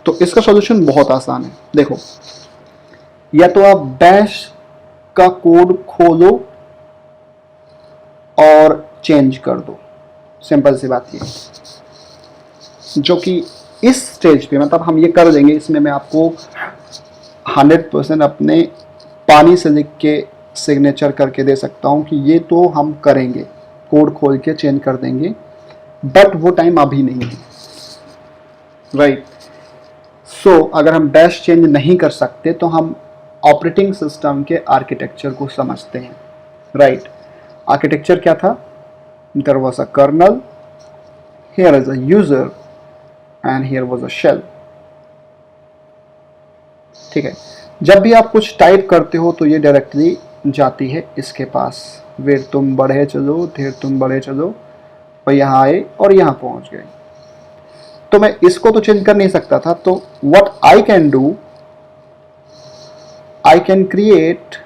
तो इसका सॉल्यूशन बहुत आसान है। देखो, या तो आप बैश का कोड खोलो और चेंज कर दो, सिंपल सी बात ये, जो कि इस स्टेज पे मतलब हम ये कर देंगे। इसमें मैं आपको 100% अपने पानी से लिख के सिग्नेचर करके दे सकता हूँ कि ये तो हम करेंगे, कोड खोल के चेंज कर देंगे, बट वो टाइम अभी नहीं है, राइट। सो अगर हम बैश चेंज नहीं कर सकते तो हम ऑपरेटिंग सिस्टम के आर्किटेक्चर को समझते हैं, राइट। आर्किटेक्चर क्या था? There was a kernel, here is a user and here was a shell. ठीक है, जब भी आप कुछ टाइप करते हो तो ये डायरेक्टली जाती है इसके पास, वेर तुम बढ़े चलो, धीर तुम बढ़े चलो, और यहाँ आए और यहाँ पहुँच गए। तो मैं इसको तो चेंज कर नहीं सकता था, तो what I can do, I can create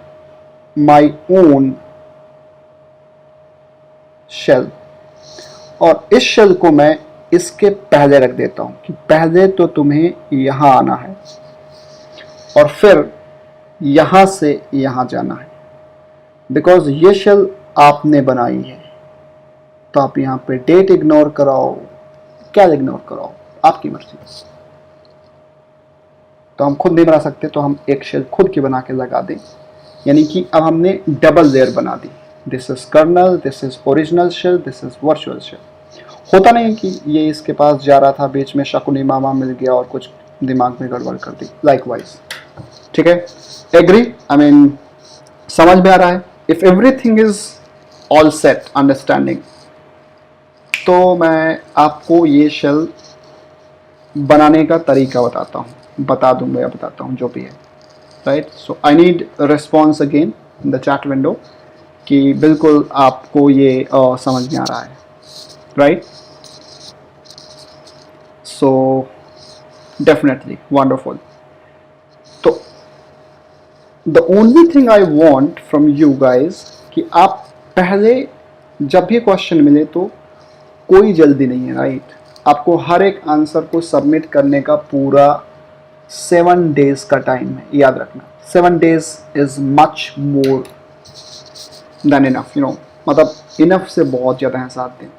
my own shell, और इस शेल को मैं इसके पहले रख देता हूं कि पहले तो तुम्हें यहां आना है और फिर यहां से यहां जाना है, बिकॉज ये शेल आपने बनाई है। तो आप यहां पे डेट इग्नोर कराओ, क्या इग्नोर कराओ, आपकी मर्जी। तो हम खुद नहीं बना सकते, तो हम एक शेल खुद की बना के लगा दें, यानी कि अब हमने डबल लेयर बना दी। This is kernel, this is original shell, this is virtual shell. होता नहीं कि ये इसके पास जा रहा था, बीच में शकुनी मामा मिल गया और कुछ दिमाग में गड़बड़ कर दी, लाइकवाइज। ठीक है, एग्री? आई मीन समझ में आ रहा है? If everything is all set, understanding, तो मैं आपको ये शेल बनाने का तरीका बता दूंगा जो भी है, right. So I need response again in the chat window कि बिल्कुल आपको ये समझ में आ रहा है, राइट। So definitely wonderful. तो the only thing I want from you guys कि आप पहले जब भी क्वेश्चन मिले तो कोई जल्दी नहीं है, राइट। आपको हर एक आंसर को सबमिट करने का पूरा 7 days का टाइम है, याद रखना। 7 days is much more than enough, you know, मतलब इनफ से बहुत ज़्यादा है 7 दिन।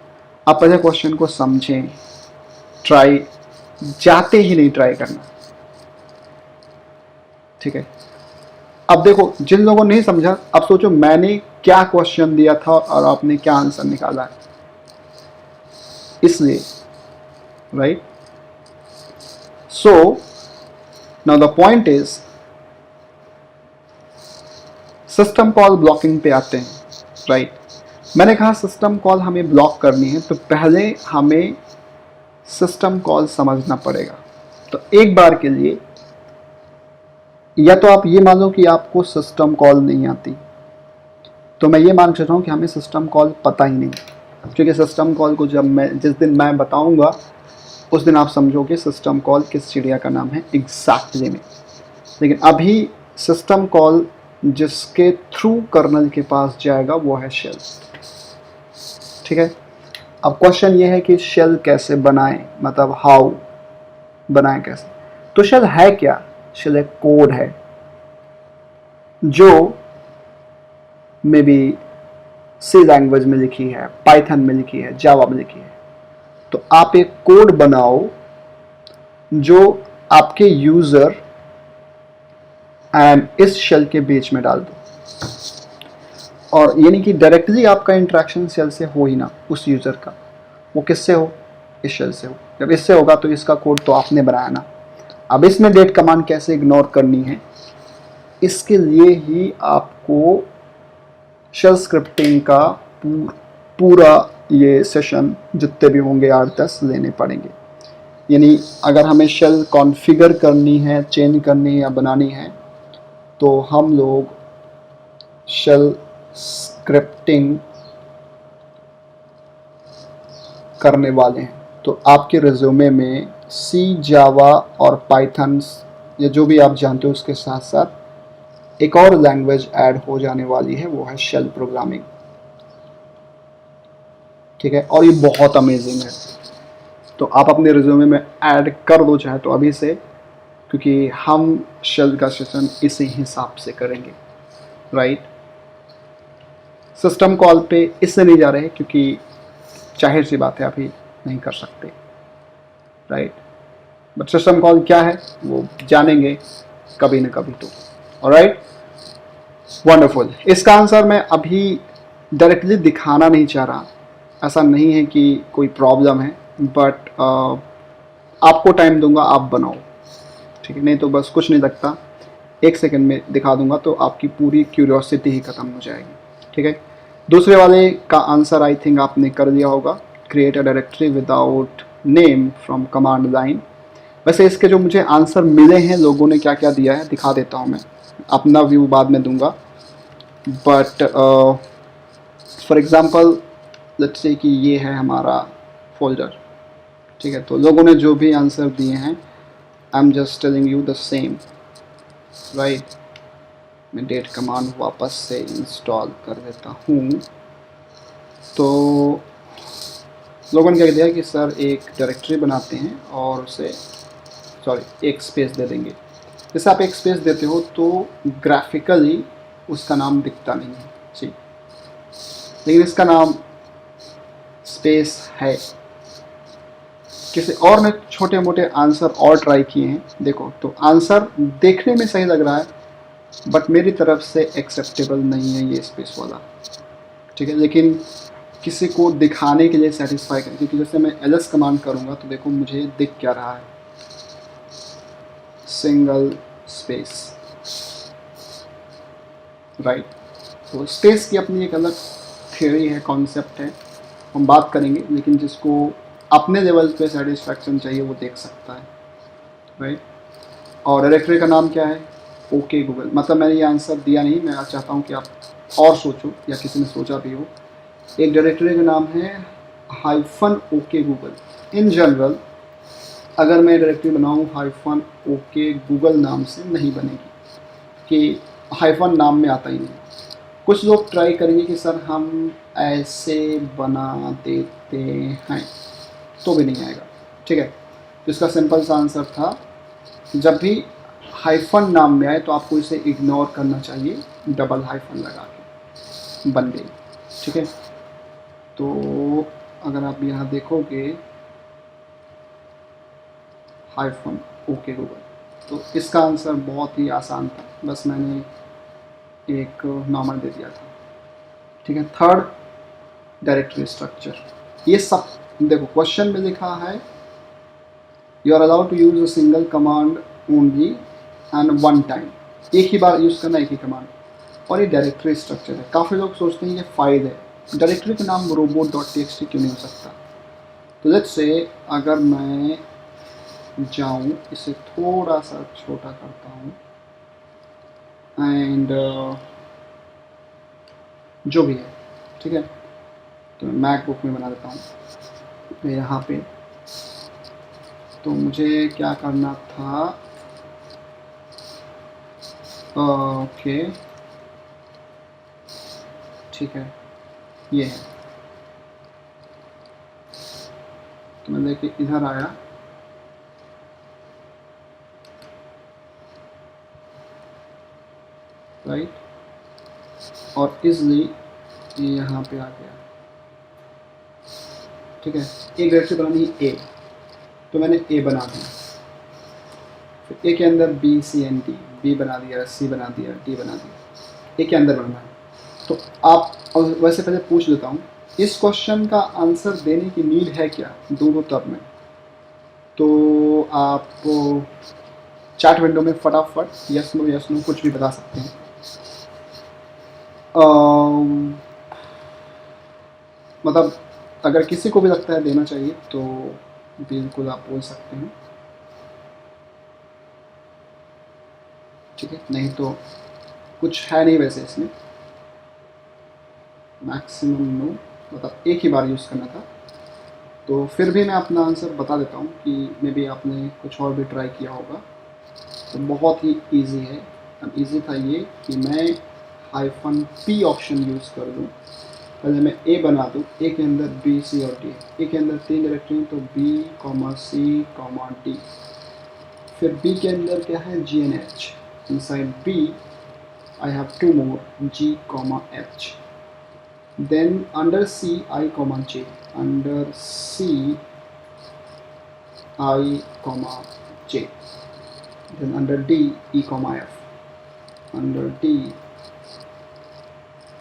आप पहले क्वेश्चन को समझें, ट्राई, जाते ही नहीं ट्राई करना, ठीक है। अब देखो, जिन लोगों ने नहीं समझा, अब सोचो मैंने क्या क्वेश्चन दिया था और आपने क्या आंसर निकाला है, इसलिए, right. So now the point is, system call blocking पे आते हैं, राइट। मैंने कहा सिस्टम कॉल हमें ब्लॉक करनी है तो पहले हमें सिस्टम कॉल समझना पड़ेगा। तो एक बार के लिए या तो आप ये मान लो कि आपको सिस्टम कॉल नहीं आती, तो मैं ये मान सकता हूँ कि हमें सिस्टम कॉल पता ही नहीं, क्योंकि सिस्टम कॉल को जिस दिन मैं बताऊँगा उस दिन आप समझोगे सिस्टम कॉल किस चिड़िया का नाम है एग्जैक्टली में। लेकिन अभी सिस्टम कॉल जिसके थ्रू कर्नल के पास जाएगा वो है शेल, ठीक है। अब क्वेश्चन ये है कि शेल कैसे बनाएं, मतलब हाउ बनाएं कैसे। तो शेल है क्या? शेल एक कोड है जो मे बी सी लैंग्वेज में लिखी है, पाइथन में लिखी है, जावा में लिखी है। तो आप एक कोड बनाओ जो आपके यूजर एंड इस शेल के बीच में डाल दो, और यानी कि डायरेक्टली आपका इंटरेक्शन शेल से हो ही ना, उस यूजर का, वो किससे हो? इस शेल से हो। जब इससे होगा तो इसका कोड तो आपने बनाया ना। अब इसमें डेट कमांड कैसे इग्नोर करनी है, इसके लिए ही आपको शेल स्क्रिप्टिंग का पूरा ये सेशन जितने भी होंगे 8-10 लेने पड़ेंगे। यानी अगर हमें शेल कॉन्फ़िगर करनी है, चेंज करनी है या बनानी है, तो हम लोग शेल स्क्रिप्टिंग करने वाले हैं। तो आपके रिज्यूमे में सी, जावा और पाइथन या जो भी आप जानते हो उसके साथ साथ एक और लैंग्वेज ऐड हो जाने वाली है, वो है शेल प्रोग्रामिंग, ठीक है। और ये बहुत अमेजिंग है, तो आप अपने रिज्यूमे में ऐड कर दो चाहे तो अभी से, क्योंकि हम शेल का सेशन इसी हिसाब से करेंगे, राइट। सिस्टम कॉल पे इससे नहीं जा रहे क्योंकि जाहिर सी बात है अभी नहीं कर सकते, राइट। बट सिस्टम कॉल क्या है वो जानेंगे कभी न कभी तो, ऑलराइट। वंडरफुल। इसका आंसर मैं अभी डायरेक्टली दिखाना नहीं चाह रहा, ऐसा नहीं है कि कोई प्रॉब्लम है, बट आपको टाइम दूंगा, आप बनाओ, ठीक है। नहीं तो बस कुछ नहीं लगता, 1 सेकंड में दिखा दूंगा तो आपकी पूरी क्यूरियोसिटी ही खत्म हो जाएगी, ठीक है। दूसरे वाले का आंसर आई थिंक आपने कर दिया होगा, create a directory without name from command line. वैसे इसके जो मुझे आंसर मिले हैं लोगों ने क्या क्या दिया है दिखा देता हूँ मैं, अपना व्यू बाद में दूंगा। But for example let's say कि ये है हमारा फोल्डर, ठीक है। तो लोगों ने जो भी आंसर दिए हैं I am just telling you the same, right. मैं डेट कमांड वापस से इंस्टॉल कर देता हूँ। तो लोगों ने क्या दिया कि सर एक डायरेक्टरी बनाते हैं और उसे एक स्पेस दे देंगे। जैसे आप एक स्पेस देते हो तो ग्राफिकली उसका नाम दिखता नहीं है जी, लेकिन इसका नाम स्पेस है। किसी और ने छोटे मोटे आंसर और ट्राई किए हैं, देखो तो आंसर देखने में सही लग रहा है बट मेरी तरफ से एक्सेप्टेबल नहीं है ये स्पेस वाला, ठीक है। लेकिन किसी को दिखाने के लिए सेटिस्फाई करें, क्योंकि जैसे मैं ls कमांड करूँगा तो देखो मुझे दिख क्या रहा है, सिंगल स्पेस, राइट। तो स्पेस की अपनी एक अलग थ्योरी है, कॉन्सेप्ट है, हम बात करेंगे, लेकिन जिसको अपने लेवल पे सेटिस्फैक्शन चाहिए वो देख सकता है, राइट। और डायरेक्टरी का नाम क्या है, ओके गूगल। मतलब मैंने ये आंसर दिया नहीं, मैं चाहता हूँ कि आप और सोचो या किसी ने सोचा भी हो। एक डायरेक्टरी का नाम है hyphen okay Google. In general अगर मैं डायरेक्टरी बनाऊँ हाइफन ओके गूगल नाम से नहीं बनेगी, कि हाइफन नाम में आता ही नहीं। कुछ लोग ट्राई करेंगे कि सर हम ऐसे बना देते हैं, तो भी नहीं आएगा, ठीक है। तो इसका सिंपल सा आंसर था, जब भी हाइफन नाम में आए तो आपको इसे इग्नोर करना चाहिए, डबल हाइफन लगा के बन गई, ठीक है। तो अगर आप यहाँ देखोगे हाइफन ओके गूगल, तो इसका आंसर बहुत ही आसान था, बस मैंने एक नॉर्मल दे दिया था, ठीक है। थर्ड डायरेक्टरी स्ट्रक्चर, ये सब देखो क्वेश्चन में लिखा है you are allowed to use a single command only and one time, एक ही बार यूज़ करना एक ही कमांड, और ये डायरेक्टरी स्ट्रक्चर है। काफ़ी लोग सोचते हैं ये फाइल है, डायरेक्टरी का नाम robot.txt क्यों नहीं हो सकता। तो लेट्स से अगर मैं जाऊँ, इसे थोड़ा सा छोटा करता हूँ एंड जो भी है, ठीक है। तो मैं मैकबुक में बना देता हूँ, तो यहाँ पे तो मुझे क्या करना था, ओके ठीक है, ये है। तो मैं लेके इधर आया, राइट, और इजली ये यहाँ पे आ गया, ठीक है। एक डायरेक्टरी बनानी है ए, तो मैंने ए बना दिया, फिर ए के अंदर B C and D, B बना दिया, सी बना दिया, डी बना दिया, ए के अंदर बनना है। तो आप, और वैसे पहले पूछ लेता हूँ इस क्वेश्चन का आंसर देने की नीड है क्या दोनों टर्म में, तो आप चैट विंडो में फटाफट यस नो कुछ भी बता सकते हैं। मतलब अगर किसी को भी लगता है देना चाहिए तो बिल्कुल आप बोल सकते हैं, ठीक है। नहीं तो कुछ है नहीं वैसे इसमें, मैक्सिमम नो, मतलब एक ही बार यूज़ करना था। तो फिर भी मैं अपना आंसर बता देता हूँ कि मे बी आपने कुछ और भी ट्राई किया होगा। तो बहुत ही इजी है, अब इजी था ये कि मैं हाइफन पी ऑप्शन यूज़ कर दूँ, पहले मैं ए बना दूँ, ए के अंदर बी सी और डी, ए के अंदर 3 डायरेक्टरी तो B comma C comma D, फिर बी के अंदर क्या है, G N H. Inside B I have two more, G comma H. Then under C, I comma J. Under C, I comma J. Then under D, E comma F. Under D,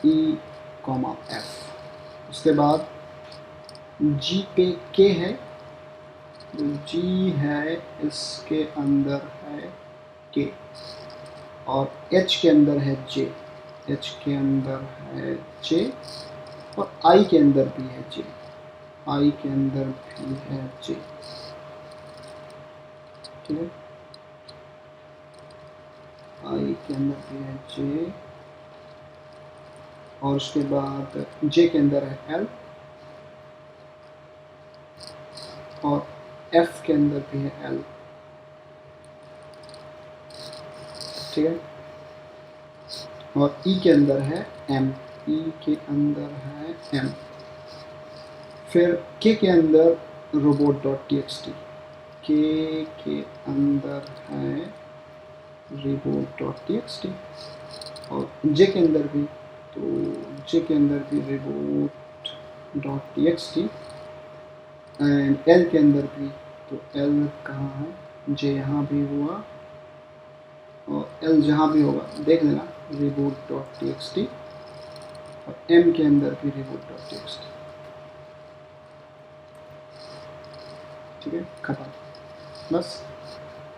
E comma F. उसके बाद G पे K है, जो G है इसके अंदर है K, और H के अंदर है J. H के अंदर है J, और I के अंदर भी है J. I के अंदर भी है J. ठीक है, I के अंदर भी है J, और उसके बाद J के अंदर है L, और F के अंदर भी है L. ठीक है, और E के अंदर है M. E के अंदर है M. फिर K के अंदर robot.txt. K के अंदर है robot.txt, और J के अंदर भी, तो J के अंदर भी robot.txt, एंड L के अंदर भी, तो L कहाँ है, J यहाँ भी हुआ, और L जहाँ भी होगा देख लेना reboot.txt, और M के अंदर भी reboot.txt. ठीक है, खत्म. बस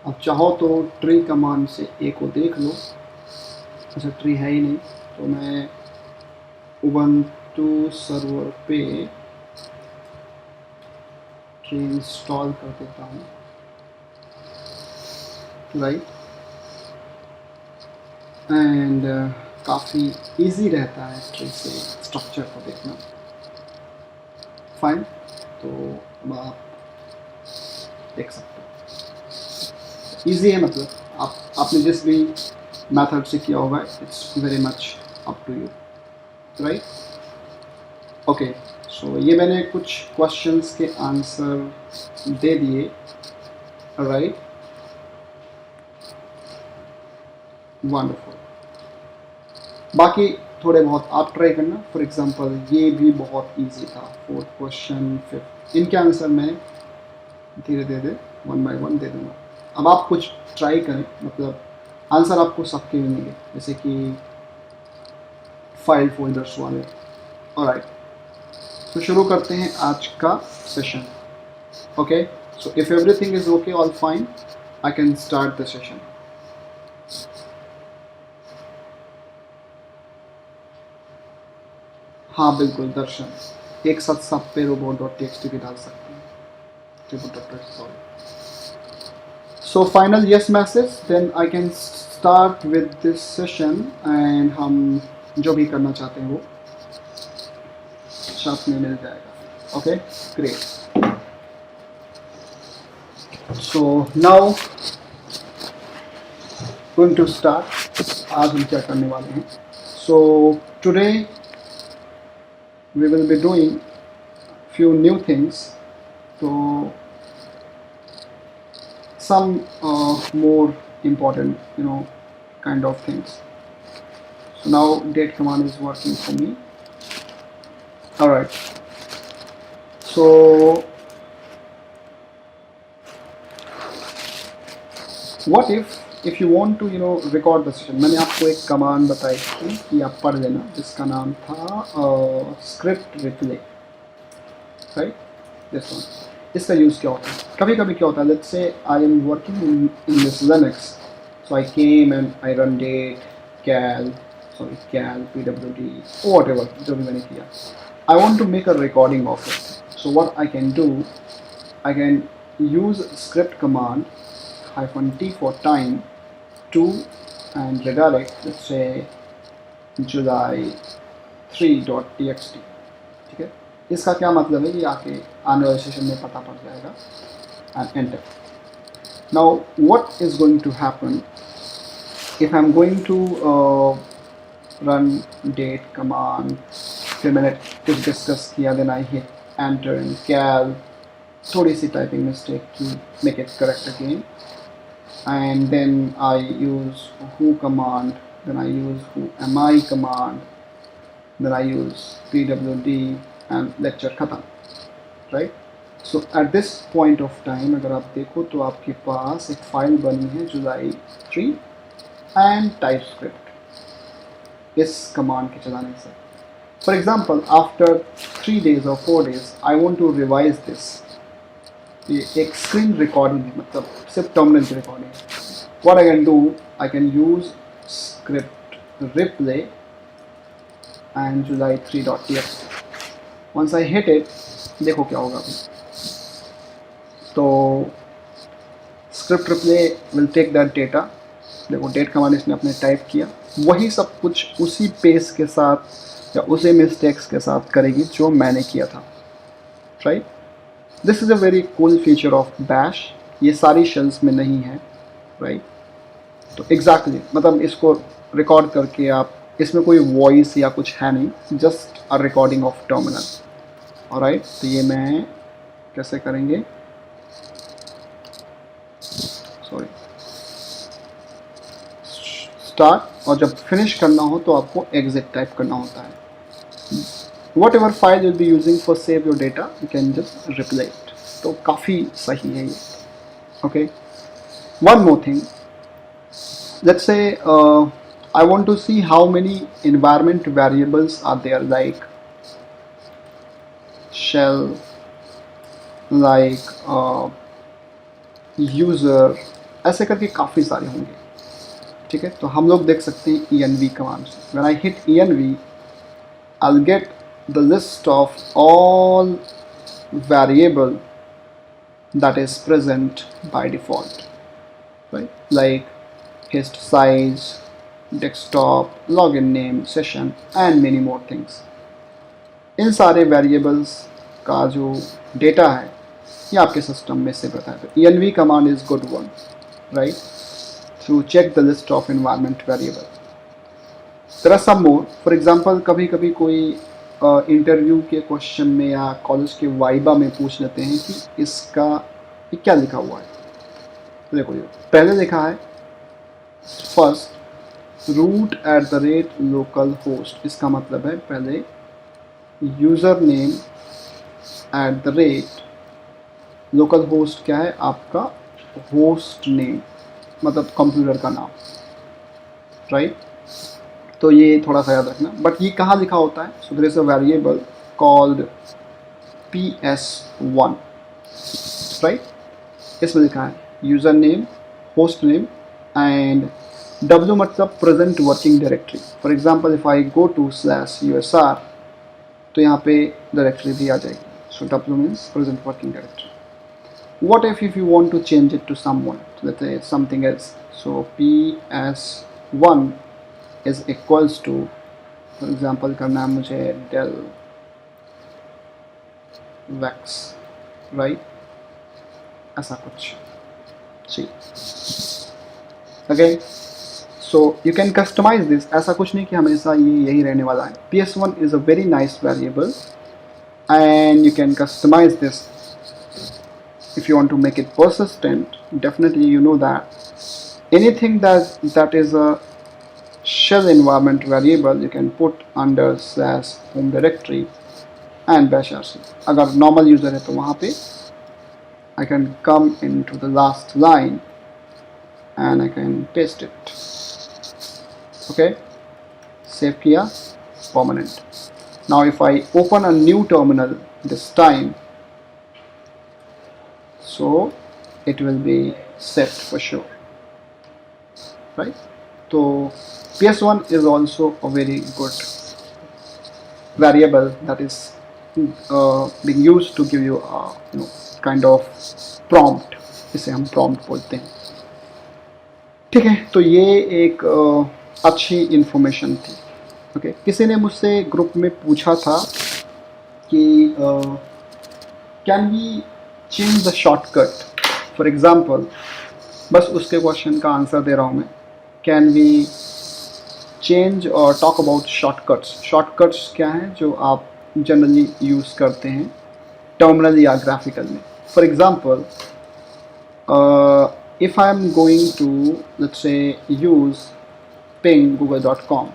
अब चाहो तो ट्री कमांड से ए को देख लो. अच्छा, ट्री है ही नहीं, तो मैं उबंटू सर्वर पे ट्री इंस्टॉल कर देता हूँ. राइट, एंड काफ़ी इजी रहता है ट्री से स्ट्रक्चर को देखना. फाइन, तो अब आप देख सकते हो. इजी है, मतलब आपने जिस भी मेथड से किया होगा, it's very much up to you. Right, okay. So ये मैंने कुछ क्वेश्चंस के आंसर दे दिए. Right, wonderful. बाकी थोड़े बहुत आप ट्राई करना. फॉर एग्जांपल ये भी बहुत इजी था, 4th क्वेश्चन, 5th, इनके आंसर मैं धीरे धीरे 1 बाय 1 दे दूँगा. अब आप कुछ ट्राई करें, मतलब आंसर आपको सबके मिलेंगे, जैसे कि फाइल फोल्डर्स वाले. ऑलराइट, तो शुरू करते हैं आज का session. Okay, so if everything is okay, all fine, I can start the session. हाँ बिल्कुल दर्शन, एक साथ सब पे robot.txt भी डाल सकते हैं. Sorry. So final yes message, then I can start with this session, and हम जो भी करना चाहते हैं वो साथ में मिल जाएगा. Okay, great. So now going to start. आज हम क्या करने वाले हैं. So today we will be doing few new things. So some more important, kind of things. So now date command is working for me. All right, so what if you want to record the session. मैंने आपको एक command बताई थी कि आप पढ़ लेना, जिसका नाम था script replay. Right, this one. इसका यूज़ क्या होता है, कभी कभी क्या होता है, let's say I am working in this Linux, so I came and I run date cal pwd whatever, जो भी मैंने किया. I want to make a recording of it. So what I can do, I can use script command -t for time to and redirect, let's say July 3.txt. ठीक है, इसका क्या मतलब है, ये आके आने वाले सेशन में पता पड़ जाएगा. And enter. Now what is going to happen if I am going to run date command. फिर मैंने कुछ डिस्कस किया, then I hit enter in cal, थोड़ी सी टाइपिंग मिस्टेक की, make it correct again. and then I use who command, then I use who am I command, then I use pwd and lecture खत्म, right? So at this point of time अगर आप देखो तो आपके पास एक file बनी है जुलाई 3 and TypeScript इस कमांड के चलाने से. For example, after 3 days or 4 days, I want to revise this. ये एक स्क्रीन रिकॉर्डिंग है, मतलब सिर्फ टर्मिनल की रिकॉर्डिंग है. What I can do, I can use script replay and july3.txt. Once I hit it, देखो क्या होगा अभी. तो script replay will take that data. देखो डेट कमांड इसने अपने टाइप किया, वही सब कुछ उसी पेस के साथ या उसी मिस्टेक्स के साथ करेगी जो मैंने किया था, right. This is a very cool feature of bash. ये सारी शेल्स में नहीं है, राइट. तो एग्जैक्टली मतलब इसको रिकॉर्ड करके आप, इसमें कोई वॉइस या कुछ है नहीं, just a recording of terminal. Alright, तो ये मैं कैसे करेंगे, सॉरी, स्टार्ट, और जब फिनिश करना हो तो आपको एग्जिट टाइप करना होता है. Whatever file you'll be using for save your data, you can just replay it. तो काफ़ी सही है ये. Okay. One more thing. Let's say I want to see how many environment variables are there, like shell, like user, ऐसे करके काफ़ी सारे होंगे. ठीक है, तो हम लोग देख सकते हैं env कमांड से. When I hit env, I'll get the list of all variable that is present by default, right? Like hist size, desktop, login name, session and many more things. इन सारे variables का जो data है ये आपके system में से रहता है. तो env command is good one, right? To check the list of environment variable. There are some more. For example, कभी कभी कोई इंटरव्यू के क्वेश्चन में या कॉलेज के वाइबा में पूछ लेते हैं कि इसका ये क्या लिखा हुआ है. देखो ये पहले लिखा है first root at the rate local host. इसका मतलब है पहले user name at the rate local host. क्या है आपका होस्ट नेम, मतलब कंप्यूटर का नाम, राइट. तो ये थोड़ा सा याद रखना. बट ये कहाँ लिखा होता है, so there is a variable called ps1, right. इसमें लिखा है user name, host name and w मतलब present working directory. For example if I go to /usr तो यहाँ पे डायरेक्टरी भी आ जाएगी. So w means present working directory. what if you want to change it to someone, let's say something else. So ps1 is equals to, for example करना है मुझे del vex, right, ऐसा कुछ. see, again, so you can customize this. ऐसा कुछ नहीं कि हमेशा ये यही रहने वाला है. ps1 is a very nice variable and you can customize this if you want to make it persistent. Definitely, you know that anything that is a shell environment variable you can put under /home directory and bash rc. अगर normal user है तो वहाँ पे I can come into the last line and I can paste it. Okay, save किया, permanent. Now if I open a new terminal this time, so it will be set for sure, right? So ps1 is also a very good variable that is being used to give you a kind of prompt. इसे हम prompt बोलते हैं. ठीक है, तो ये एक अच्छी इंफॉर्मेशन थी. ओके, किसी ने मुझसे ग्रुप में पूछा था कि can we change the shortcut. For example, बस उसके क्वेश्चन का आंसर दे रहा हूँ मैं. कैन वी चेंज और टॉक अबाउट शॉर्टकट्स. शॉर्टकट्स क्या हैं जो आप जनरली यूज़ करते हैं टर्मिनल या ग्राफिकल में. For example if I am going to, let's say, use ping google.com,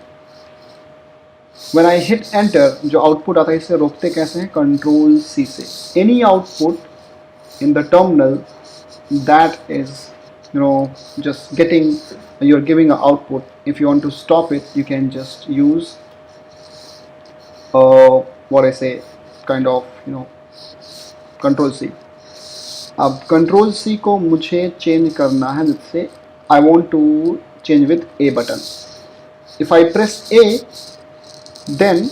when I hit enter, जो आउटपुट आता है इसे रोकते कैसे हैं, कंट्रोल सी से. Any output in the terminal that is, just getting, you're giving an output. If you want to stop it, you can just use what I say, kind of, control C. अब control C को मुझे change करना है. जिससे I want to change with a button. If I press A, then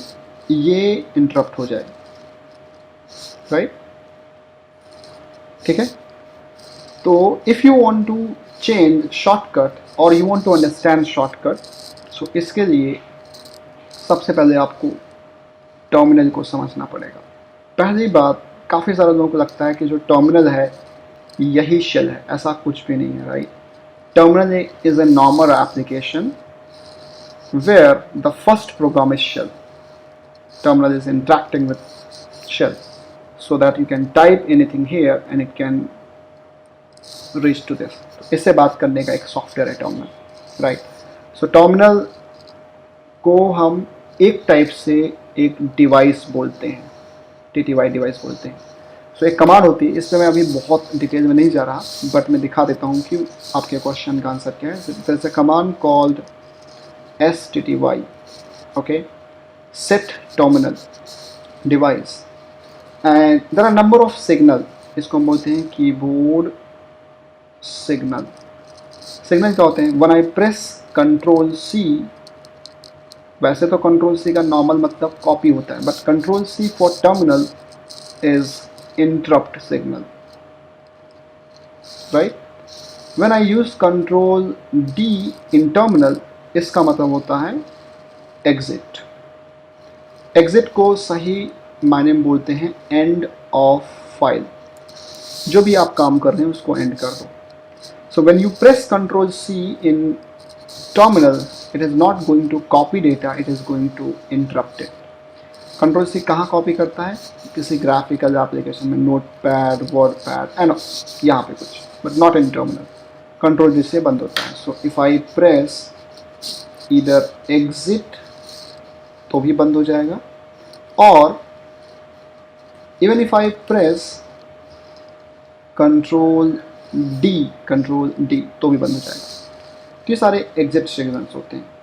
ये interrupt हो जाए, right. ठीक है. तो if you want to change shortcut और you want to understand shortcut, so इसके लिए सबसे पहले आपको टर्मिनल को समझना पड़ेगा. पहली बात, काफ़ी सारे लोगों को लगता है कि जो टर्मिनल है यही शेल है. ऐसा कुछ भी नहीं है, right. Terminal is a normal application where the first program is shell. Terminal is interacting with shell so that you can type anything here and it can reach to this. इससे बात करने का एक सॉफ्टवेयर है terminal, right. So terminal को हम एक type से एक डिवाइस बोलते हैं, TTY डिवाइस बोलते हैं. सो एक कमांड होती है, इसमें मैं अभी बहुत डिटेल में नहीं जा रहा, बट मैं दिखा देता हूँ कि आपके क्वेश्चन का आंसर क्या है. There is a command called STTY, okay, set terminal device, and there are number of signal. इसको हम बोलते हैं कीबोर्ड सिग्नल. सिग्नल क्या होते हैं? When I press control C, वैसे तो कंट्रोल सी का नॉर्मल मतलब कॉपी होता है, but control C for terminal is interrupt signal, right. When I use control D in terminal, इसका मतलब होता है exit. exit को सही मायने में बोलते हैं end of file. जो भी आप काम कर रहे हैं उसको end कर दो. So when you press control C in terminal, it is not going to copy data, it is going to interrupt it. Control C कहाँ कॉपी करता है? किसी ग्राफिकल एप्लीकेशन में, notepad, wordpad, and यहाँ पे कुछ, but not in terminal. Control G से बंद होता है. सो इफ आई प्रेस इधर एग्जिट तो भी बंद हो जाएगा, और even if I press control D तो भी बंद हो जाएगा. तो ये सारे एग्जिट सिग्नल्स होते हैं.